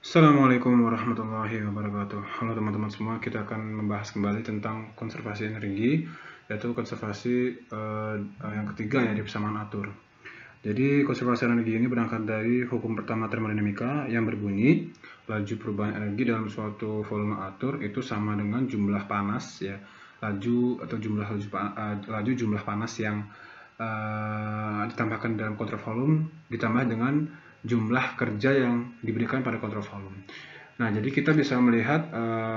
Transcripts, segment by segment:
Assalamualaikum warahmatullahi wabarakatuh. Halo teman-teman semua, kita akan membahas kembali tentang konservasi energi, yaitu konservasi yang ketiga ya di persamaan atur. Jadi konservasi energi ini berangkat dari hukum pertama termodinamika yang berbunyi laju perubahan energi dalam suatu volume atur itu sama dengan jumlah panas ya, laju atau jumlah panas yang ditambahkan dalam kontrol volume ditambah dengan jumlah kerja yang diberikan pada kontrol volume. Nah, jadi kita bisa melihat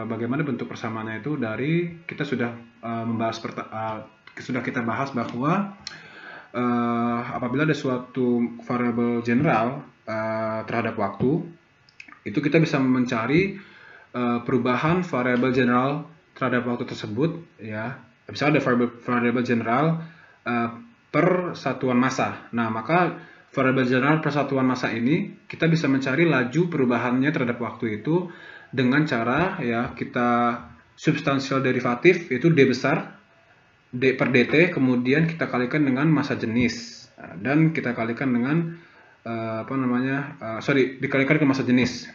bagaimana bentuk persamaannya itu dari kita sudah sudah kita bahas bahwa apabila ada suatu variabel general terhadap waktu, itu kita bisa mencari perubahan variabel general terhadap waktu tersebut ya. Misalnya ada variabel general per satuan massa. Nah, maka variabel general persatuan massa ini kita bisa mencari laju perubahannya terhadap waktu itu dengan cara ya kita substansial derivatif itu d besar d per dt, kemudian kita kalikan dengan massa jenis dan kita kalikan dengan dikalikan ke massa jenis.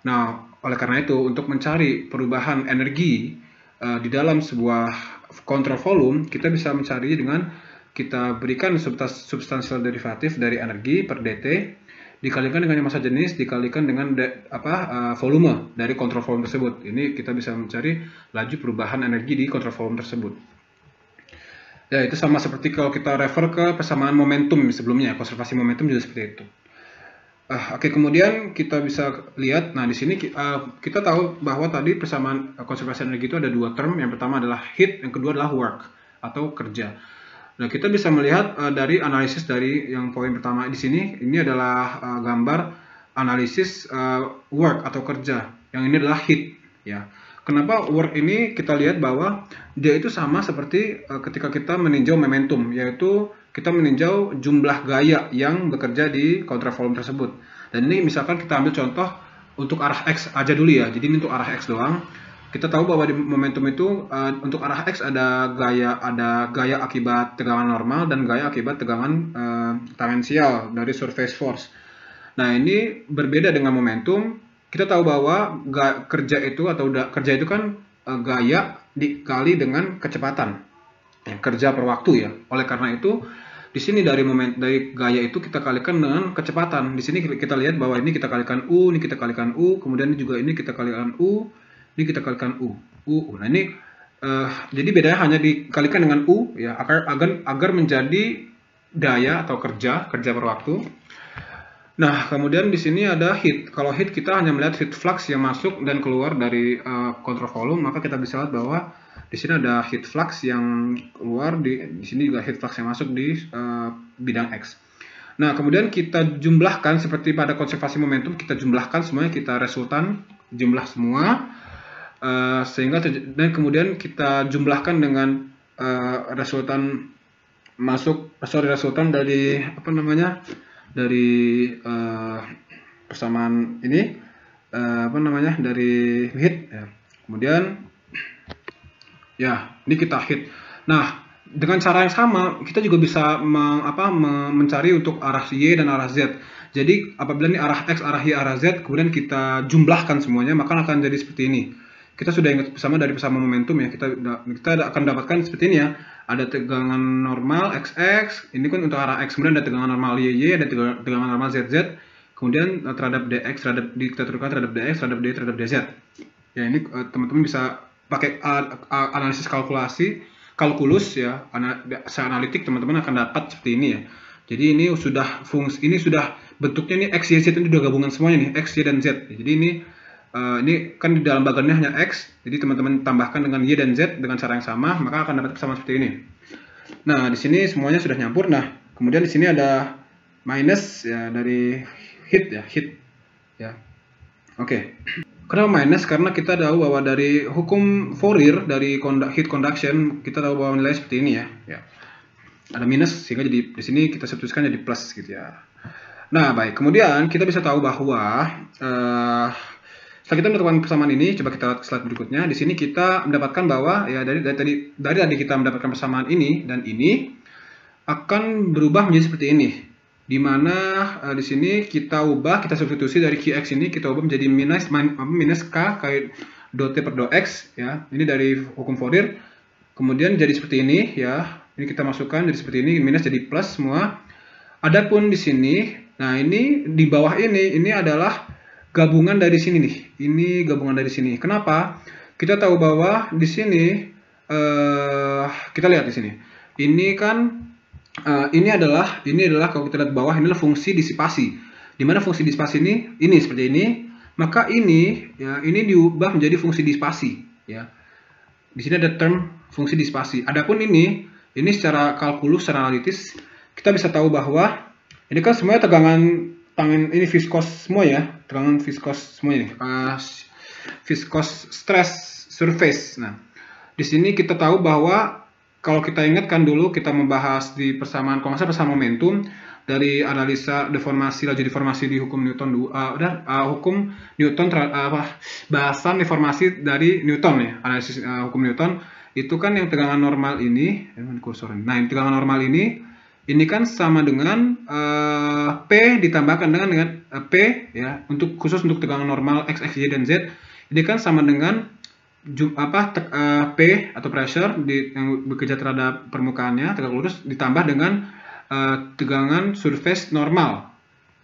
Nah, oleh karena itu untuk mencari perubahan energi di dalam sebuah kontrol volume kita bisa mencari dengan kita berikan substansial derivatif dari energi per dt dikalikan dengan massa jenis dikalikan dengan volume dari kontrol volume tersebut. Ini kita bisa mencari laju perubahan energi di kontrol volume tersebut. Ya, itu sama seperti kalau kita refer ke persamaan momentum sebelumnya, konservasi momentum juga seperti itu. Oke, kemudian kita bisa lihat, nah di sini kita tahu bahwa tadi persamaan konservasi energi itu ada dua term, yang pertama adalah heat, yang kedua adalah work atau kerja. Nah, kita bisa melihat dari analisis dari yang poin pertama di sini, ini adalah gambar analisis work atau kerja. Yang ini adalah heat ya. Kenapa work ini kita lihat bahwa dia itu sama seperti ketika kita meninjau momentum, yaitu kita meninjau jumlah gaya yang bekerja di kontrol volume tersebut. Dan ini misalkan kita ambil contoh untuk arah X aja dulu ya. Jadi ini untuk arah X doang. Kita tahu bahwa di momentum itu untuk arah X ada gaya akibat tegangan normal dan gaya akibat tegangan tangensial dari surface force. Nah, ini berbeda dengan momentum. Kita tahu bahwa kerja itu kan gaya dikali dengan kecepatan. Ya, kerja per waktu ya. Oleh karena itu di sini dari gaya itu kita kalikan dengan kecepatan. Di sini kita lihat bahwa ini kita kalikan U, ini kita kalikan U, kemudian juga ini kita kalikan U. Ini kita kalikan U. Nah, ini jadi bedanya hanya dikalikan dengan U ya agar menjadi daya atau kerja per waktu. Nah, kemudian di sini ada heat. Kalau heat kita hanya melihat heat flux yang masuk dan keluar dari kontrol volume, maka kita bisa lihat bahwa di sini ada heat flux yang keluar, di sini juga heat flux yang masuk di bidang X. Nah, kemudian kita jumlahkan seperti pada konservasi momentum, kita jumlahkan semuanya, kita resultan jumlah semua. Dan kemudian kita jumlahkan dengan resultan dari dari persamaan ini dari heat ya. Kemudian ya ini kita heat. Nah, dengan cara yang sama kita juga bisa mencari untuk arah Y dan arah Z. Jadi apabila ini arah X, arah Y, arah Z, kemudian kita jumlahkan semuanya, maka akan jadi seperti ini. Kita sudah ingat bersama dari persamaan momentum ya, kita akan dapatkan seperti ini ya. Ada tegangan normal XX, ini kan untuk arah X, kemudian ada tegangan normal YY, ada tegangan normal ZZ, kemudian terhadap DX, kita turunkan terhadap DX, terhadap D, terhadap DZ. Ya, ini teman-teman bisa pakai analisis kalkulus ya, secara analitik teman-teman akan dapat seperti ini ya. Jadi ini sudah bentuknya ini X, Y, Z ini sudah gabungan semuanya nih, X, Y, dan Z. Jadi ini kan di dalam bagannya hanya X, jadi teman-teman tambahkan dengan Y dan Z dengan cara yang sama, maka akan dapat persamaan seperti ini. Nah, di sini semuanya sudah nyampur. Nah, kemudian di sini ada minus ya dari heat ya. Oke. Kenapa minus? Karena kita tahu bahwa dari hukum Fourier dari heat conduction kita tahu bahwa nilai seperti ini ya. Ada minus sehingga jadi di sini kita substitusikan jadi plus gitu ya. Nah, baik. Kemudian kita bisa tahu bahwa setelah kita mendapatkan persamaan ini, coba kita lihat slide berikutnya. Di sini kita mendapatkan bahwa ya dari tadi kita mendapatkan persamaan ini dan ini akan berubah menjadi seperti ini. di mana di sini kita substitusi dari Qx ini kita ubah menjadi minus K dot T per dot X ya. Ini dari hukum Fourier. Kemudian jadi seperti ini ya. Ini kita masukkan jadi seperti ini, minus jadi plus semua. Adapun di sini, nah ini di bawah ini adalah gabungan dari sini nih. Ini gabungan dari sini. Kenapa? Kita tahu bahwa di sini kita lihat di sini. Ini kan ini adalah kalau kita lihat bawah ini adalah fungsi disipasi. Di mana fungsi disipasi ini seperti ini, maka ini ya ini diubah menjadi fungsi disipasi ya. Di sini ada term fungsi disipasi. Adapun ini secara kalkulus, secara analitis kita bisa tahu bahwa ini kan semuanya tegangan tangan ini viskos semua ya, tegangan viskos semua ini, viskos stress surface. Nah, di sini kita tahu bahwa kalau kita ingatkan dulu kita membahas di persamaan konsep persamaan momentum dari analisa deformasi laju deformasi di hukum Newton hukum Newton bahasan deformasi dari Newton ya, analisis hukum Newton itu kan yang tegangan normal ini, nah yang tegangan normal ini kan sama dengan P ditambahkan dengan P ya, khusus untuk tegangan normal X, Y, dan Z ini kan sama dengan P atau pressure yang bekerja terhadap permukaannya tegak lurus ditambah dengan tegangan surface normal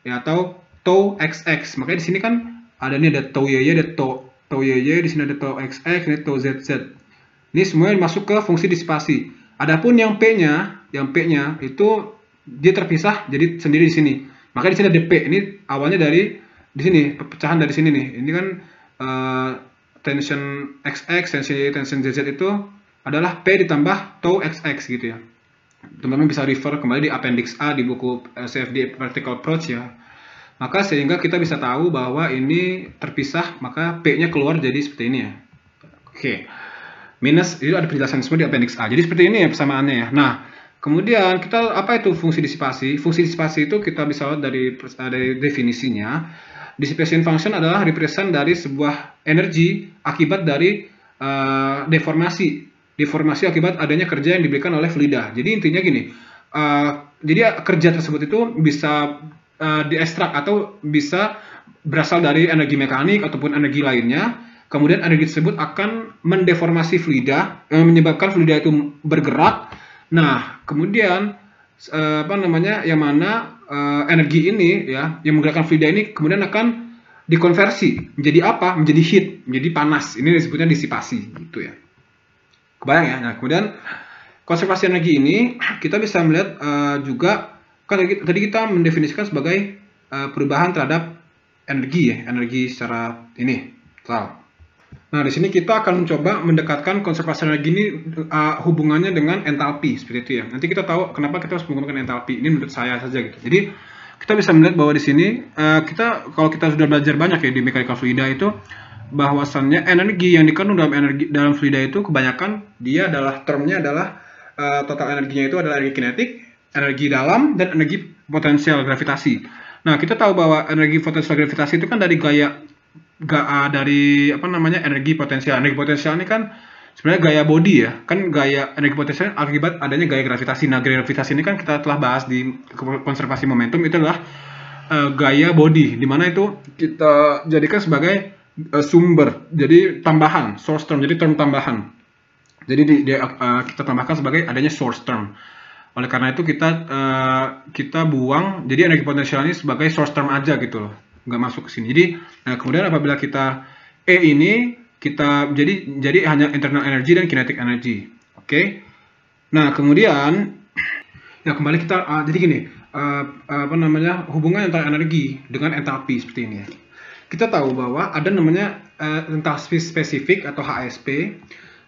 ya, atau tau XX. Makanya di sini kan ada tau YY, ada tau YY, di sini ada tau XX, ini tau ZZ. Ini semuanya masuk ke fungsi disipasi. Adapun yang P-nya itu dia terpisah jadi sendiri di sini. Makanya di sini ada P. Ini awalnya dari di sini, pecahan dari sini nih. Ini kan tension XX, tension ZZ itu adalah P ditambah tau XX gitu ya. Teman-teman bisa refer kembali di appendix A di buku CFD Practical Approach ya. Maka sehingga kita bisa tahu bahwa ini terpisah, maka P-nya keluar jadi seperti ini ya. Oke. Minus itu ada penjelasan semua di appendix A. Jadi seperti ini ya persamaannya ya. Nah, kemudian kita apa itu fungsi disipasi? Fungsi disipasi itu kita bisa lihat dari definisinya. Dissipation function adalah represent dari sebuah energi akibat dari deformasi. Deformasi akibat adanya kerja yang diberikan oleh fluida. Jadi intinya gini. Jadi kerja tersebut itu bisa diekstrak atau bisa berasal dari energi mekanik ataupun energi lainnya. Kemudian energi tersebut akan mendeformasi fluida, menyebabkan fluida itu bergerak. Nah, kemudian yang mana energi ini ya, yang menggerakkan fluida ini kemudian akan dikonversi menjadi apa? Menjadi heat, menjadi panas. Ini disebutnya disipasi, gitu ya. Kebayang ya? Nah, kemudian konservasi energi ini kita bisa melihat juga kan tadi kita mendefinisikan sebagai perubahan terhadap energi ya, energi secara ini. Nah, di sini kita akan mencoba mendekatkan konservasi energi ini hubungannya dengan entalpi seperti itu ya. Nanti kita tahu kenapa kita harus menggunakan entalpi. Ini menurut saya saja gitu. Jadi kita bisa melihat bahwa di sini kalau kita sudah belajar banyak ya di mekanika fluida itu bahwasannya energi yang dikandung dalam fluida itu kebanyakan dia adalah termnya adalah total energinya itu adalah energi kinetik, energi dalam, dan energi potensial gravitasi. Nah, kita tahu bahwa energi potensial gravitasi itu kan dari energi potensial. Energi potensial ini kan sebenarnya gaya body ya. Kan gaya energi potensial akibat adanya gaya gravitasi. Nah, gaya gravitasi ini kan kita telah bahas di konservasi momentum, itu adalah gaya body, di mana itu kita jadikan sebagai sumber. Jadi tambahan, source term. Jadi term tambahan. Jadi kita tambahkan sebagai adanya source term. Oleh karena itu kita buang jadi energi potensial ini sebagai source term aja gitu loh. Nggak masuk ke sini. Jadi kemudian apabila kita ini kita jadi hanya internal energy dan kinetic energy. Oke. Nah, kemudian ya kembali kita jadi gini, hubungan antara energi dengan entalpi seperti ini ya. Kita tahu bahwa ada namanya entalpi spesifik atau HSP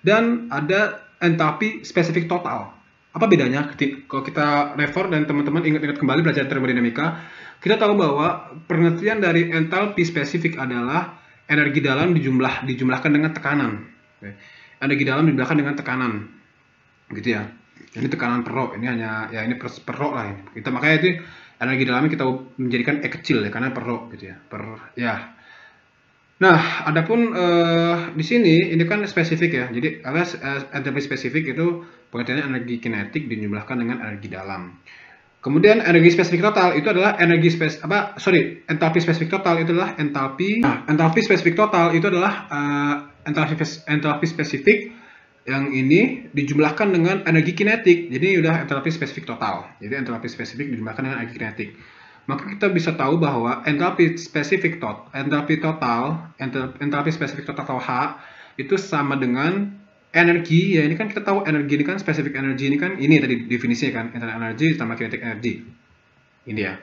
dan ada entalpi spesifik total. Apa bedanya? Kalau kita refer dan teman-teman ingat-ingat kembali belajar termodinamika, kita tahu bahwa pengertian dari entalpi spesifik adalah energi dalam dijumlahkan dengan tekanan. Energi dalam dijumlahkan dengan tekanan, gitu ya. Ini tekanan per rho, ini hanya ya ini per rho lah ini. Kita makanya itu energi dalamnya kita menjadikan E kecil ya, karena per rho gitu ya. Nah, adapun di sini ini kan spesifik ya. Jadi entalpi spesifik itu pengertiannya energi kinetik dijumlahkan dengan energi dalam. Kemudian energi spesifik total itu adalah entalpi spesifik total itu adalah entalpi spesifik total itu adalah entalpi spesifik yang ini dijumlahkan dengan energi kinetik. Jadi udah entalpi spesifik total. Jadi entalpi spesifik dijumlahkan dengan energi kinetik. Maka kita bisa tahu bahwa entalpi spesifik total atau H itu sama dengan energi, ya ini kan kita tahu energi ini kan spesifik energi ini kan ini tadi definisinya kan, internal energy ditambah kinetic energy. Ini ya.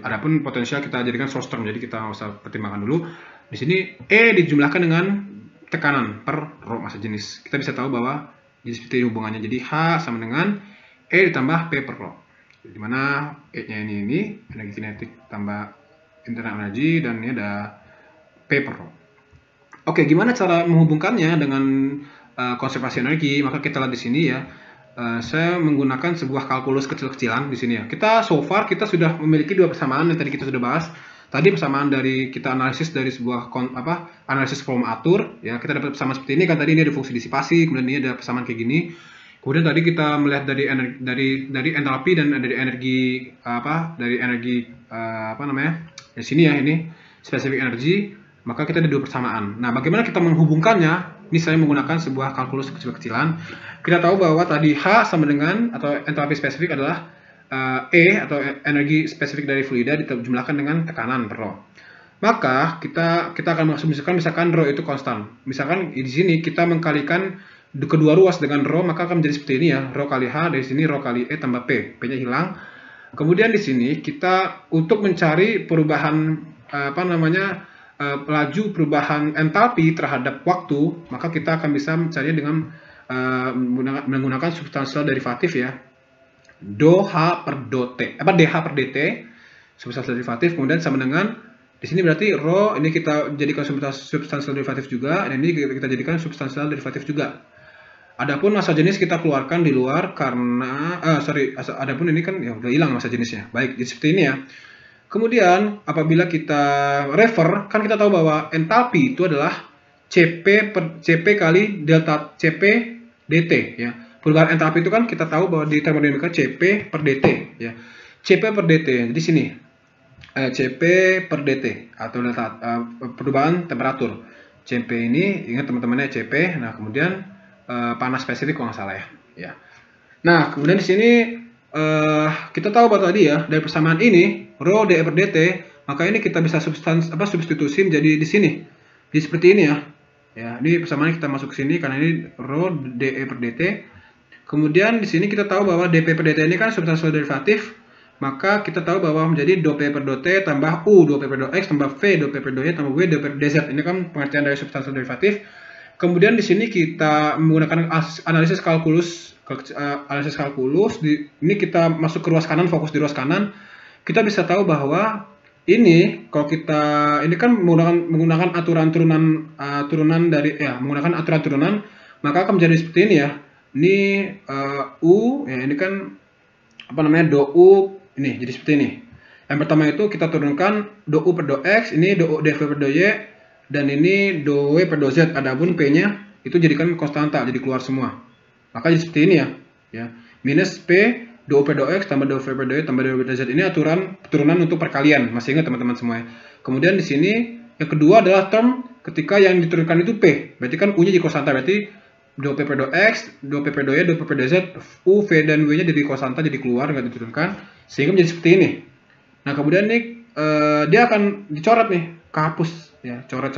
Adapun potensial kita jadikan source term, jadi kita nggak usah pertimbangkan dulu. Di sini E dijumlahkan dengan tekanan per rho massa jenis. Kita bisa tahu bahwa jadi seperti hubungannya. Jadi H sama dengan E ditambah P per rho. Di mana E-nya ini energi kinetik tambah internal energy dan ini ada P per rho. Oke, gimana cara menghubungkannya dengan konservasi energi? Maka kita lihat di sini ya. Saya menggunakan sebuah kalkulus kecil-kecilan di sini ya. Kita sudah memiliki dua persamaan yang tadi kita sudah bahas. Tadi persamaan dari kita analisis dari sebuah analisis volume atur ya. Kita dapat persamaan seperti ini kan, tadi ini ada fungsi disipasi, kemudian ini ada persamaan kayak gini. Kemudian tadi kita melihat dari entalpi dan dari energi di sini ya, ini specific energy. Maka kita ada dua persamaan. Nah, bagaimana kita menghubungkannya? Ini saya menggunakan sebuah kalkulus kecil-kecilan. Kita tahu bahwa tadi H sama dengan atau entalpi spesifik adalah E atau energi spesifik dari fluida dijumlahkan dengan tekanan per rho. Maka kita akan misalkan rho itu konstan. Misalkan di sini kita mengkalikan kedua ruas dengan rho, maka akan menjadi seperti ini ya. Rho kali H, dari sini rho kali E tambah P. P-nya hilang. Kemudian di sini kita untuk mencari perubahan laju perubahan entalpi terhadap waktu, maka kita akan bisa mencarinya dengan menggunakan substansial derivatif ya, do H per do T, dH per dt, substansial derivatif, kemudian sama dengan di sini berarti rho ini kita jadikan substansial derivatif juga, dan ini kita jadikan substansial derivatif juga. Adapun massa jenis kita keluarkan di luar karena adapun ini kan ya udah hilang massa jenisnya. Baik, jadi seperti ini ya. Kemudian apabila kita refer, kan kita tahu bahwa entalpi itu adalah Cp kali delta Cp dt ya. Perubahan entalpi itu kan kita tahu bahwa di termodinamika Cp per dt ya. Cp per dt di sini Cp per dt atau delta perubahan temperatur. Cp ini ingat teman-temannya Cp. Nah, kemudian panas spesifik kalau nggak salah ya. Nah, kemudian di sini kita tahu bahwa tadi ya dari persamaan ini rho dE per dt, maka ini kita bisa substitusi menjadi di sini. Jadi seperti ini ya. Ya, ini persamaan kita masuk ke sini karena ini rho dE per dt. Kemudian di sini kita tahu bahwa dP per dt ini kan substansial derivatif, maka kita tahu bahwa menjadi do P per do T tambah U do P per do X tambah V do P per do Y tambah W do P per dZ. Ini kan pengertian dari substansial derivatif. Kemudian di sini kita menggunakan analisis kalkulus. Ini kita masuk ke ruas kanan, fokus di ruas kanan. Kita bisa tahu bahwa ini kalau kita ini kan menggunakan aturan turunan, maka akan menjadi seperti ini ya. Ini U ya, ini kan do U ini jadi seperti ini. Yang pertama itu kita turunkan do U per do X, ini do U dV per do Y, dan ini do W per do Z. Adapun P-nya itu jadikan konstanta, jadi keluar semua. Maka jadi seperti ini ya. Minus P do U per do X tambah do V per do Y tambah do W per do Z. Ini turunan untuk perkalian. Masih ingat teman-teman semua ya. Kemudian di sini yang kedua adalah term ketika yang diturunkan itu P. Berarti kan U-nya jadi konstanta. Berarti do P per do X, do P per do Y, do P per do Z, U, V dan W-nya jadi konstanta, jadi keluar nggak diturunkan. Sehingga menjadi seperti ini. Nah, kemudian nih dia akan dicoret nih, kehapus ya, coret.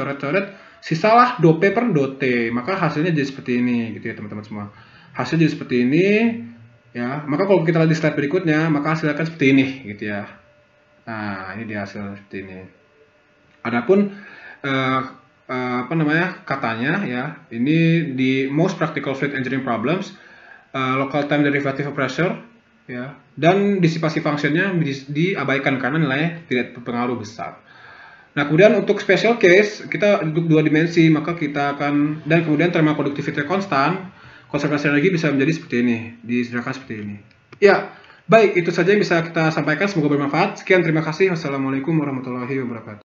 Sisalah do P per do T. Maka hasilnya jadi seperti ini gitu ya teman-teman semua. Hasil jadi seperti ini ya. Maka kalau kita lihat di slide berikutnya, maka hasilnya akan seperti ini gitu ya. Nah, ini dia hasil seperti ini. Adapun katanya ya, ini di most practical fluid engineering problems, local time derivative of pressure ya, dan disipasi functionnya diabaikan karena nilainya tidak berpengaruh besar. Nah, kemudian untuk special case kita untuk dua dimensi, maka kita akan, dan kemudian thermal conductivity constant, konservasi energi bisa menjadi seperti ini, disediakan seperti ini. Ya, baik, itu saja yang bisa kita sampaikan, semoga bermanfaat. Sekian, terima kasih. Wassalamualaikum warahmatullahi wabarakatuh.